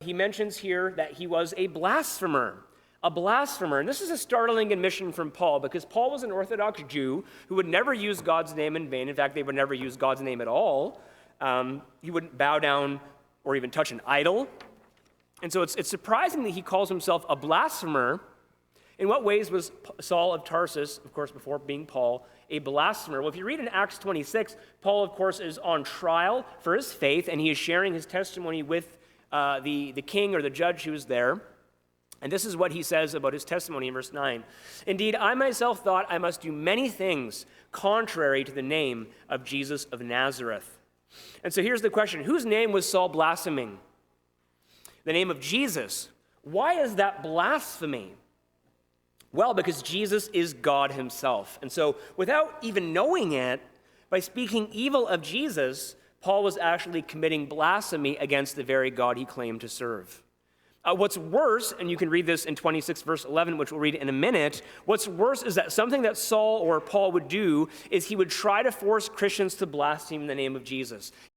He mentions here that he was a blasphemer. A blasphemer. And this is a startling admission from Paul, because Paul was an Orthodox Jew who would never use God's name in vain. In fact, they would never use God's name at all. He wouldn't bow down or even touch an idol. And so it's surprising that he calls himself a blasphemer. In what ways was Saul of Tarsus, of course, before being Paul, a blasphemer? Well, if you read in Acts 26, Paul, of course, is on trial for his faith, and he is sharing his testimony with the king or the judge who was there. And this is what he says about his testimony in verse 9. Indeed, I myself thought I must do many things contrary to the name of Jesus of Nazareth. And so here's the question. Whose name was Saul blaspheming? The name of Jesus. Why is that blasphemy? Well, because Jesus is God himself. And so without even knowing it, by speaking evil of Jesus, Paul was actually committing blasphemy against the very God he claimed to serve. What's worse, and you can read this in 26 verse 11, which we'll read in a minute, what's worse is that something that Saul or Paul would do is he would try to force Christians to blaspheme the name of Jesus.